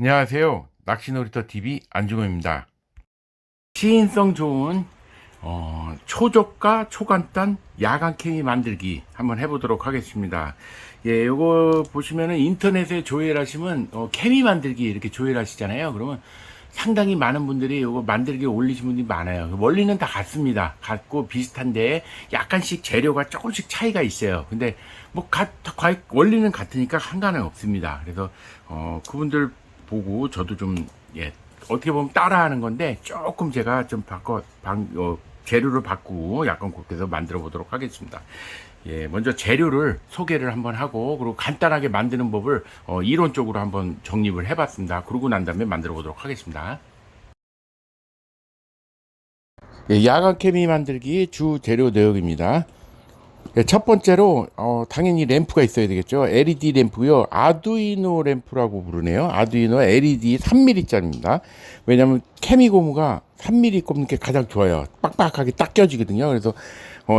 안녕하세요. 낚시놀이터 TV 안중호입니다. 시인성 좋은 초저가 초간단 야간 케미 만들기 한번 해보도록 하겠습니다. 예, 요거 보시면은 인터넷에 조회하시면 케미 만들기 이렇게 조회하시잖아요. 그러면 상당히 많은 분들이 요거 만들기 올리신 분들이 많아요. 원리는 다 같습니다. 같고 비슷한데 약간씩 재료가 조금씩 차이가 있어요. 근데 뭐 원리는 같으니까 상관은 없습니다. 그래서 그분들 보고 저도 좀 예, 어떻게 보면 따라하는 건데 조금 제가 좀 재료를 바꾸고 약간 그렇게 해서 만들어 보도록 하겠습니다. 예, 먼저 재료를 소개를 한번 하고 그리고 간단하게 만드는 법을 이론적으로 한번 정립을 해봤습니다. 그러고 난 다음에 만들어 보도록 하겠습니다. 예, 야간 케미 만들기 주 재료 내역입니다. 예, 첫 번째로 당연히 램프가 있어야 되겠죠. LED 램프요. 아두이노 램프라고 부르네요. 아두이노 LED 3mm짜리입니다. 왜냐하면 케미 고무가 3mm 꼽는 게 가장 좋아요. 빡빡하게 딱 껴지거든요. 그래서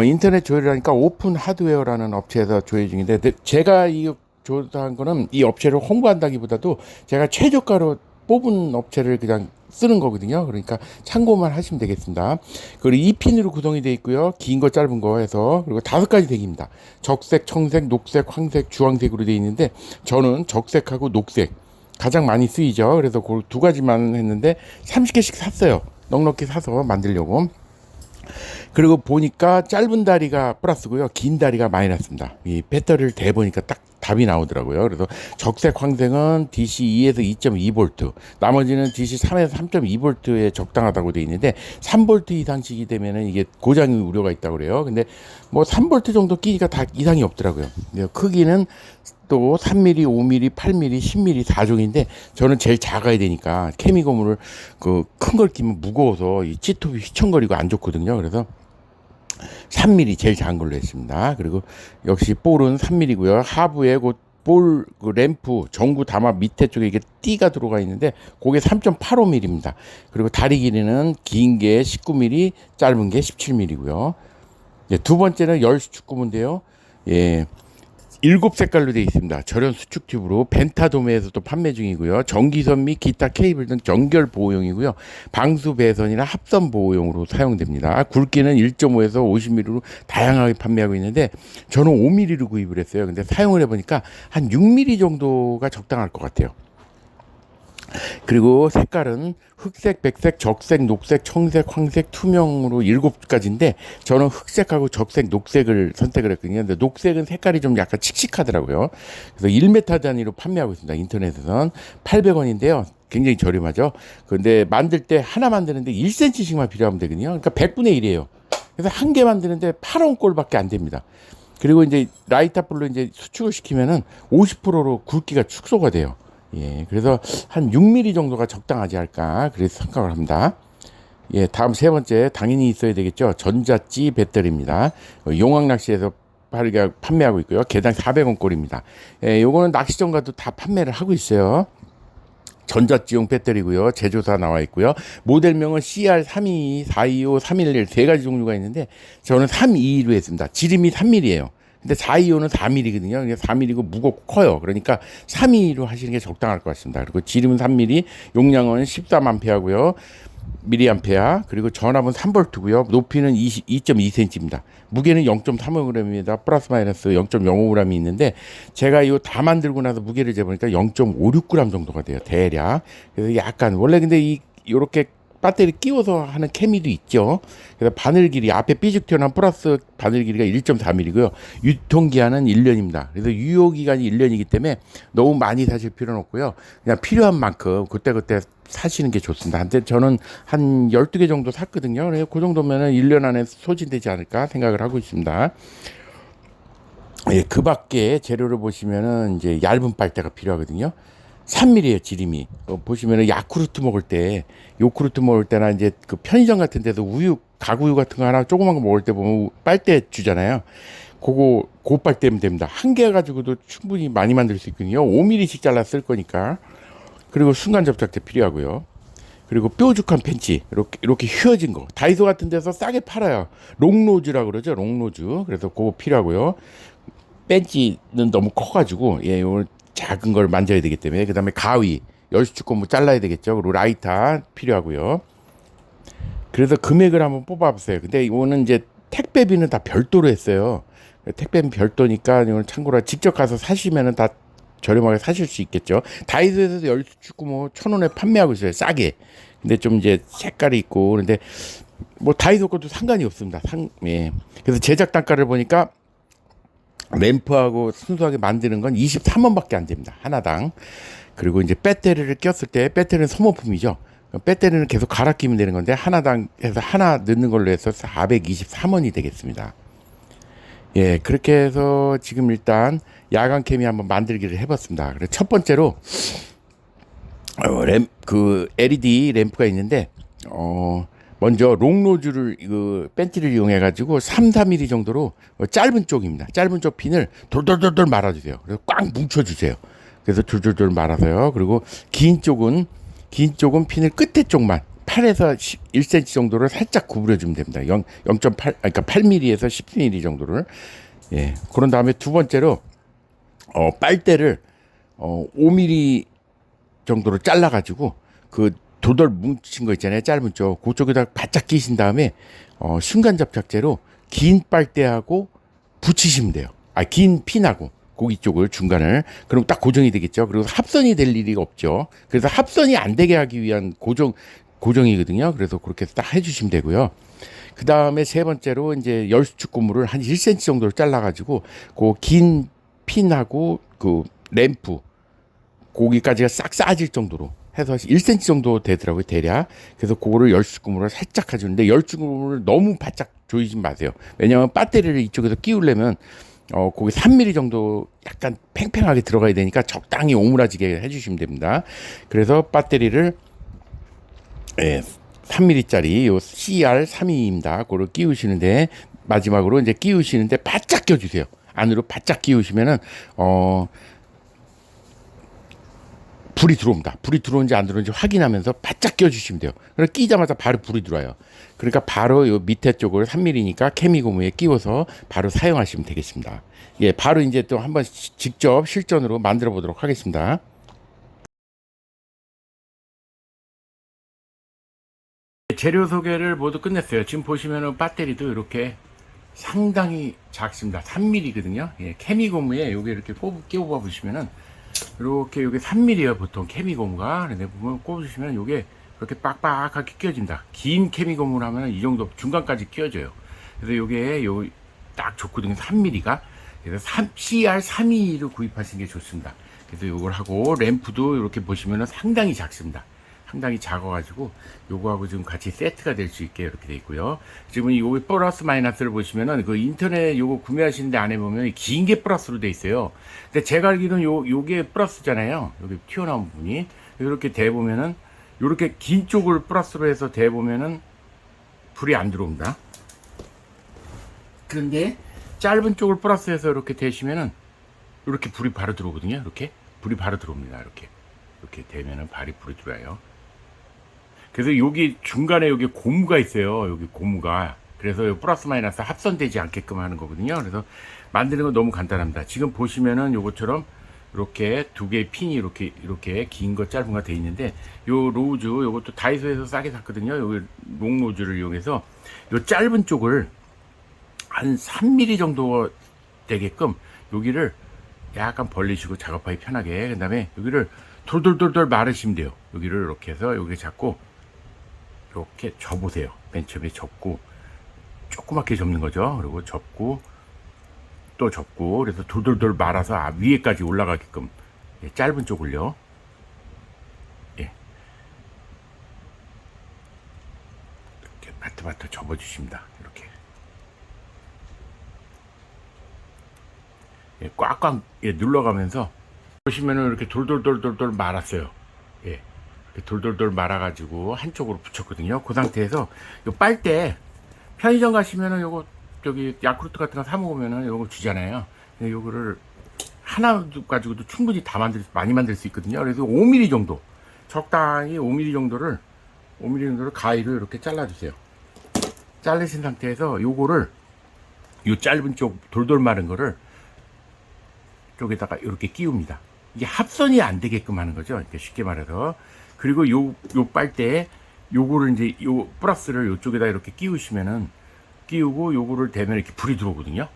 인터넷 조회를 하니까 오픈 하드웨어라는 업체에서 조회 중인데 제가 이 조사한 거는 이 업체를 홍보한다기보다도 제가 최저가로 뽑은 업체를 그냥 쓰는 거거든요. 그러니까 참고만 하시면 되겠습니다. 그리고 2핀으로 구성이 되어 있고요. 긴 거 짧은 거 해서 그리고 5가지 색입니다. 적색, 청색, 녹색, 황색, 주황색으로 되어 있는데 저는 적색하고 녹색 가장 많이 쓰이죠. 그래서 그 2가지만 했는데 30개씩 샀어요. 넉넉히 사서 만들려고. 그리고 보니까 짧은 다리가 플러스고요. 긴 다리가 마이너스입니다. 이 배터리를 대보니까 딱 답이 나오더라고요. 그래서 적색 황색은 DC2에서 2.2V, 나머지는 DC3에서 3.2V에 적당하다고 되어 있는데 3V 이상씩이 되면은 이게 고장이 우려가 있다고 그래요. 근데 뭐 3V 정도 끼니까 다 이상이 없더라고요. 크기는 또 3mm, 5mm, 8mm, 10mm 4종인데 저는 제일 작아야 되니까 케미 고무를 그 큰 걸 끼면 무거워서 이 찌톱이 휘청거리고 안 좋거든요. 그래서 3mm 제일 작은 걸로 했습니다. 그리고 역시 볼은 3mm고요. 하부에 그 램프 전구 담아 밑에 쪽에 이게 띠가 들어가 있는데 그게 3.85mm입니다. 그리고 다리 길이는 긴 게 19mm, 짧은 게 17mm고요. 예, 두 번째는 열수 축구부인데요. 예, 7색깔로 되어 있습니다. 절연 수축 튜브로 벤타도메에서도 판매 중이고요. 전기선 및 기타 케이블 등 연결 보호용이고요. 방수 배선이나 합선 보호용으로 사용됩니다. 굵기는 1.5에서 50mm로 다양하게 판매하고 있는데 저는 5mm로 구입을 했어요. 근데 사용을 해보니까 한 6mm 정도가 적당할 것 같아요. 그리고 색깔은 흑색, 백색, 적색, 녹색, 청색, 황색, 투명으로 7가지인데 저는 흑색하고 적색, 녹색을 선택을 했거든요. 근데 녹색은 색깔이 좀 약간 칙칙하더라고요. 그래서 1m 단위로 판매하고 있습니다. 인터넷에선 800원인데요. 굉장히 저렴하죠. 그런데 만들 때 하나 만드는데 1cm씩만 필요하면 되거든요. 그러니까 100분의 1이에요. 그래서 한 개 만드는데 8원 꼴밖에 안 됩니다. 그리고 이제 라이터불로 이제 수축을 시키면은 50%로 굵기가 축소가 돼요. 예, 그래서 한 6mm 정도가 적당하지 않을까 그래서 생각을 합니다. 예, 다음 세 번째 당연히 있어야 되겠죠. 전자찌 배터리입니다. 용왕낚시에서 판매하고 있고요. 개당 400원 꼴입니다. 예, 요거는 낚시점 가도 다 판매를 하고 있어요. 전자찌용 배터리고요. 제조사 나와 있고요. 모델명은 CR322, 425, 311 3가지 종류가 있는데 저는 322로 했습니다. 지름이 3mm예요. 근데 425는 4mm거든요. 그러니까 4mm고 무겁고 커요. 그러니까 322로 하시는 게 적당할 것 같습니다. 그리고 지름은 3mm, 용량은 13A고요. 미리암페어, 그리고 전압은 3V고요. 높이는 2.2cm입니다. 무게는 0.35g입니다. 플러스 마이너스 0.05g이 있는데 제가 이거 다 만들고 나서 무게를 재보니까 0.56g 정도가 돼요. 대략. 그래서 약간 원래 근데 요렇게 배터리 끼워서 하는 케미도 있죠. 그래서 바늘 길이 앞에 삐죽 튀어나온 플러스 바늘 길이가 1.4mm고요. 유통기한은 1년입니다. 그래서 유효기간이 1년이기 때문에 너무 많이 사실 필요는 없고요. 그냥 필요한 만큼 그때그때 사시는 게 좋습니다. 근데 저는 한 12개 정도 샀거든요. 그래서 그 정도면은 1년 안에 소진되지 않을까 생각을 하고 있습니다. 예, 그 밖에 재료를 보시면은 이제 얇은 빨대가 필요하거든요. 3mm예요, 지름이. 보시면은 야쿠르트 먹을 때, 요구르트 먹을 때나 이제 그 편의점 같은 데서 가구우유 같은 거 하나 조그만 거 먹을 때 보면 빨대 주잖아요. 그 빨대면 됩니다. 한 개 가지고도 충분히 많이 만들 수 있거든요. 5mm씩 잘라 쓸 거니까. 그리고 순간 접착제 필요하고요. 그리고 뾰족한 펜치 이렇게 휘어진 거 다이소 같은 데서 싸게 팔아요. 롱노즈라고 그러죠. 롱노즈. 그래서 그거 필요하고요. 벤치는 너무 커가지고 예, 오늘 작은 걸 만져야 되기 때문에 그다음에 가위 10축 고무 잘라야 되겠죠. 그리고 라이터 필요하고요. 그래서 금액을 한번 뽑아보세요. 근데 이거는 이제 택배비는 다 별도로 했어요. 택배는 별도니까 이건 참고로 직접 가서 사시면은 다 저렴하게 사실 수 있겠죠. 다이소에서도 10축 고무 1,000원에 판매하고 있어요. 싸게. 근데 좀 이제 색깔이 있고 그런데 뭐 다이소 것도 상관이 없습니다. 예. 그래서 제작 단가를 보니까 램프하고 순수하게 만드는 건 23원밖에 안 됩니다. 하나당. 그리고 이제 배터리를 꼈을 때 배터리는 소모품이죠. 배터리는 계속 갈아 끼면 되는 건데 하나당 해서 하나 넣는 걸로 해서 423원이 되겠습니다. 예, 그렇게 해서 지금 일단 야간 캠이 한번 만들기를 해봤습니다. 그래서 첫 번째로 그 LED 램프가 있는데 먼저 롱노즈를 그 벤치를 이용해 가지고 3, 4mm 정도로 짧은 쪽입니다. 짧은 쪽 핀을 돌돌돌돌 말아주세요. 그래서 꽉 뭉쳐주세요. 그래서 돌돌돌 말아서요. 그리고 긴 쪽은 핀을 끝에 쪽만 8에서 1cm 정도를 살짝 구부려 주면 됩니다. 0.8 그러니까 8mm에서 10mm 정도를. 예. 그런 다음에 두 번째로 빨대를 5mm 정도로 잘라 가지고 그 도돌 뭉친 거 있잖아요. 짧은 쪽. 그쪽에다 바짝 끼신 다음에 순간 접착제로 긴 빨대하고 붙이시면 돼요. 긴 핀하고 고기 쪽을 중간을. 그럼 딱 고정이 되겠죠. 그리고 합선이 될 일이 없죠. 그래서 합선이 안 되게 하기 위한 고정이거든요. 그래서 그렇게 딱 해주시면 되고요. 그 다음에 세 번째로 이제 10축 고무를 한 1cm 정도로 잘라가지고 그 긴 핀하고 그 램프 고기까지가 싹 싸질 정도로 해서 1cm 정도 되더라고요, 대략. 그래서 그거를 10축 고무를 살짝 해주는데 10축 고무를 너무 바짝 조이지 마세요. 왜냐하면 배터리를 이쪽에서 끼우려면 거기 3mm 정도 약간 팽팽하게 들어가야 되니까 적당히 오므라지게 해주시면 됩니다. 그래서 배터리를 3mm짜리 요 CR32입니다. 그걸 끼우시는데 마지막으로 이제 끼우시는데 바짝 껴주세요. 안으로 바짝 끼우시면은 불이 들어옵니다. 불이 들어오는지 안 들어오는지 확인하면서 바짝 껴주시면 돼요. 그래서 끼자마자 바로 불이 들어와요. 그러니까 바로 요 밑에 쪽을 3mm니까 케미 고무에 끼워서 바로 사용하시면 되겠습니다. 예, 바로 이제 또 한번 직접 실전으로 만들어 보도록 하겠습니다. 재료 소개를 모두 끝냈어요. 지금 보시면은 배터리도 이렇게 상당히 작습니다. 3mm거든요. 예, 케미 고무에 요게 이렇게 끼워 보시면은 이렇게 요게 3mm예요. 보통 케미 고무가. 근데 보면 꼽으시면 요게 이렇게 빡빡하게 끼워진다. 긴 케미 고무를 하면 이 정도 중간까지 끼워져요. 그래서 요게 요 딱 좋거든요. 3mm가. 그래서 CR32를 구입하시는 게 좋습니다. 그래서 요걸 하고 램프도 이렇게 보시면은 상당히 작습니다. 상당히 작아가지고 요거하고 지금 같이 세트가 될 수 있게 이렇게 돼 있고요. 지금 이 플러스 마이너스를 보시면은 그 인터넷 요거 구매하시는데 안에 보면 긴 게 플러스로 돼 있어요. 근데 제가 알기로는 요게 플러스잖아요. 여기 튀어나온 부분이 이렇게 대 보면은 요렇게 긴 쪽을 플러스로 해서 대 보면은 불이 안 들어옵니다. 그런데 짧은 쪽을 플러스해서 이렇게 대시면은 이렇게 불이 바로 들어오거든요. 이렇게 불이 바로 들어옵니다. 이렇게 대면은 불이 들어와요. 그래서 여기 중간에 여기 고무가 있어요. 여기 고무가. 그래서 플러스 마이너스 합선되지 않게끔 하는 거거든요. 그래서 만드는 건 너무 간단합니다. 지금 보시면은 요것처럼 이렇게 두 개의 핀이 이렇게 긴 거 짧은 거 돼 있는데 요 로즈 요것도 다이소에서 싸게 샀거든요. 여기 롱 로즈를 이용해서 요 짧은 쪽을 한 3mm 정도 되게끔 여기를 약간 벌리시고 작업하기 편하게 그 다음에 여기를 돌돌돌돌 마르시면 돼요. 여기를 이렇게 해서 여기 잡고 이렇게 접으세요. 맨 처음에 접고 조그맣게 접는 거죠. 그리고 접고 또 접고 그래서 돌돌돌 말아서 위에까지 올라가게끔 짧은 쪽을요. 예. 이렇게 바트바트 접어주십니다. 이렇게 꽉꽉 눌러가면서 보시면은 이렇게 돌돌돌돌돌 말았어요. 예. 돌돌돌 말아가지고 한쪽으로 붙였거든요. 그 상태에서 요 빨대 편의점 가시면은 요거 저기 야쿠르트 같은 거 사 먹으면은 요거 주잖아요. 근데 요거를 하나 가지고도 충분히 많이 만들 수 있거든요. 그래서 5mm 정도 적당히 5mm 정도를 가위로 이렇게 잘라주세요. 자르신 상태에서 요거를 요 짧은 쪽 돌돌 마른 거를 쪽에다가 이렇게 끼웁니다. 이게 합선이 안 되게끔 하는 거죠. 그러니까 쉽게 말해서. 그리고 요 빨대에 요거를 이제 요 플러스를 요쪽에다 이렇게 끼우시면은 끼우고 요거를 대면 이렇게 불이 들어오거든요.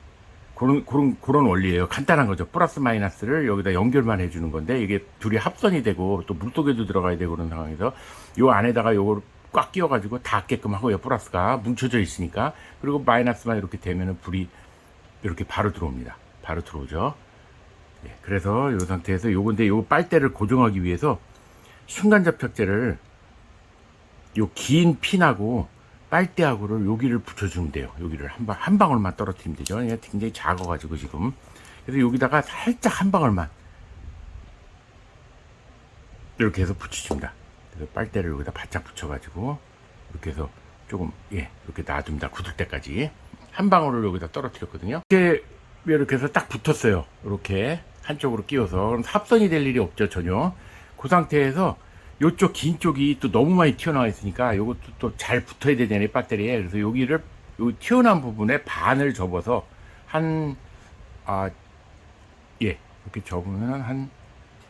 그런 원리예요. 간단한 거죠. 플러스 마이너스를 여기다 연결만 해주는 건데 이게 둘이 합선이 되고 또 물속에도 들어가야 되고 그런 상황에서 요 안에다가 요거를 꽉 끼워가지고 닿게끔 하고요. 플러스가 뭉쳐져 있으니까. 그리고 마이너스만 이렇게 되면은 불이 이렇게 바로 들어옵니다. 바로 들어오죠. 예, 그래서 이 상태에서 요건데 요 빨대를 고정하기 위해서 순간 접착제를 요 긴 핀하고 빨대하고를 여기를 붙여주면 돼요. 여기를 한 방울만 떨어뜨리면 되죠. 그러니까 굉장히 작아가지고 지금. 그래서 여기다가 살짝 한 방울만 이렇게 해서 붙여줍니다. 그래서 빨대를 여기다 바짝 붙여가지고 이렇게 해서 조금 이렇게 놔둡니다. 굳을 때까지 한 방울을 여기다 떨어뜨렸거든요. 이렇게 해서 딱 붙었어요. 이렇게 한쪽으로 끼워서 그럼 합선이 될 일이 없죠 전혀. 그 상태에서 요쪽 긴 쪽이 또 너무 많이 튀어나와 있으니까 요것도 또 잘 붙어야 되잖아요 배터리에. 그래서 여기를 요 튀어나온 부분에 반을 접어서 이렇게 접으면 한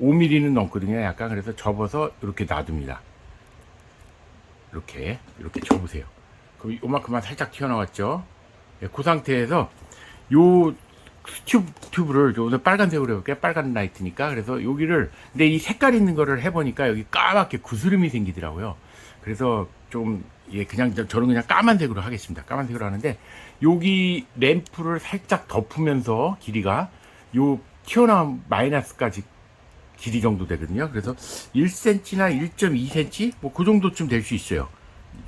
5mm는 넘거든요 약간. 그래서 접어서 이렇게 놔둡니다. 이렇게 접으세요. 그럼 요만큼만 살짝 튀어나왔죠. 그 상태에서 요 튜브를 오늘 빨간색으로 해볼게요. 빨간 라이트니까. 그래서 여기를 근데 이 색깔 있는 거를 해보니까 여기 까맣게 구스름이 생기더라고요. 그래서 좀 그냥 저는 그냥 까만색으로 하겠습니다. 까만색으로 하는데 여기 램프를 살짝 덮으면서 길이가 요 튀어나온 마이너스까지 길이 정도 되거든요. 그래서 1cm나 1.2cm 뭐 그 정도쯤 될 수 있어요.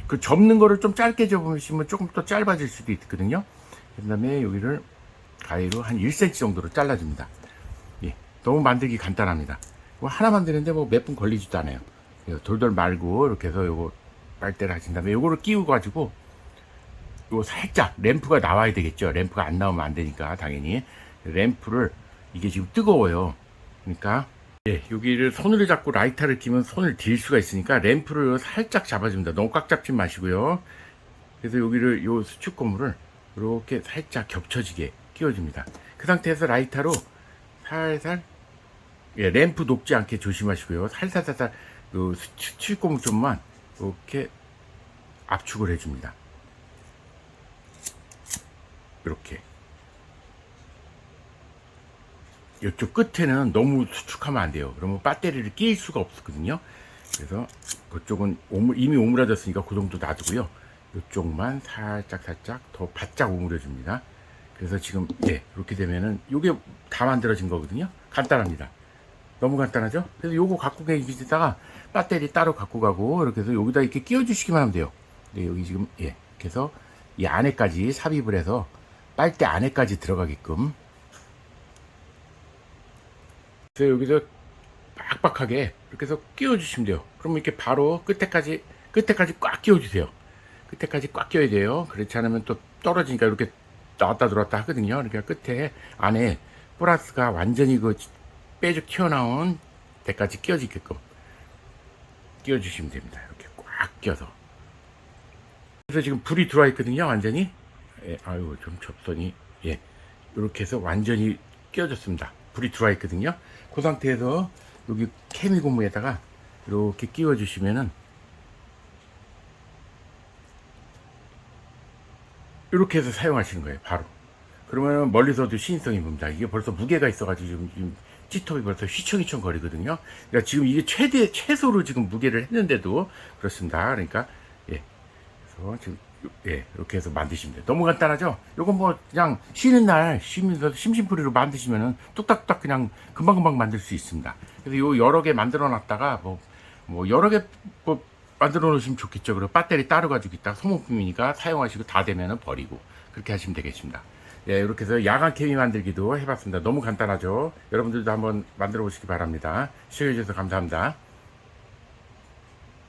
그 접는 거를 좀 짧게 접으시면 조금 더 짧아질 수도 있거든요. 그 다음에 여기를 가위로 한 1cm 정도로 잘라줍니다. 너무 만들기 간단합니다. 하나 만드는데 뭐 몇 분 걸리지도 않아요. 돌돌 말고 이렇게 해서 요거 빨대를 하신 다음에 요거를 끼워 가지고 요 살짝 램프가 나와야 되겠죠. 램프가 안 나오면 안 되니까 당연히 램프를 이게 지금 뜨거워요. 그러니까 여기를 손으로 잡고 라이터를 끼면 손을 딜 수가 있으니까 램프를 살짝 잡아줍니다. 너무 꽉 잡지 마시고요. 그래서 여기를 요 수축 고무를 이렇게 살짝 겹쳐지게 끼워줍니다. 그 상태에서 라이터로 살살 램프 녹지 않게 조심하시고요. 살살살살 수축 고무 좀만 이렇게 압축을 해줍니다. 이렇게 이쪽 끝에는 너무 수축하면 안 돼요. 그러면 배터리를 끼일 수가 없거든요. 그래서 그쪽은 이미 오므라졌으니까 그 정도 놔두고요. 이쪽만 살짝 더 바짝 오므려 줍니다. 그래서 지금 이렇게 되면은 요게 다 만들어진 거거든요. 간단합니다. 너무 간단하죠? 그래서 요거 갖고 계시다가 배터리 따로 갖고 가고 이렇게 해서 여기다 이렇게 끼워 주시기만 하면 돼요. 여기 지금 이렇게 해서 이 안에까지 삽입을 해서 빨대 안에까지 들어가게끔. 그래서 여기서 빡빡하게 이렇게 해서 끼워 주시면 돼요. 그러면 이렇게 바로 끝에까지 꽉 끼워 주세요. 끝에까지 꽉 끼워야 돼요. 그렇지 않으면 또 떨어지니까 이렇게 나왔다 들어왔다 하거든요. 그러니까 끝에 안에 플러스가 완전히 그 빼죽 튀어나온 데까지 끼워지게끔 끼워주시면 됩니다. 이렇게 꽉 끼워서. 그래서 지금 불이 들어와 있거든요. 완전히. 아유 좀 접선이 이렇게 해서 완전히 끼워졌습니다. 불이 들어와 있거든요. 그 상태에서 여기 케미 고무에다가 이렇게 끼워주시면은 이렇게 해서 사용하시는 거예요. 바로. 그러면 멀리서도 시인성이 봅니다. 이게 벌써 무게가 있어가지고 지금 찌톱이 벌써 휘청휘청 거리거든요. 그러니까 지금 이게 최소로 지금 무게를 했는데도 그렇습니다. 그러니까 그래서 지금 이렇게 해서 만드시면 돼요. 너무 간단하죠? 요건 뭐 그냥 쉬는 날 쉬면서 심심풀이로 만드시면은 뚝딱뚝딱 그냥 금방금방 만들 수 있습니다. 그래서 요 여러 개 만들어 놨다가 뭐 여러 개 만들어 놓으시면 좋겠죠. 그리고 배터리 따로 가지고 있다가 소모품이니까 사용하시고 다 되면은 버리고 그렇게 하시면 되겠습니다. 이렇게 해서 야간 케미 만들기도 해봤습니다. 너무 간단하죠. 여러분들도 한번 만들어 보시기 바랍니다. 시청해 주셔서 감사합니다.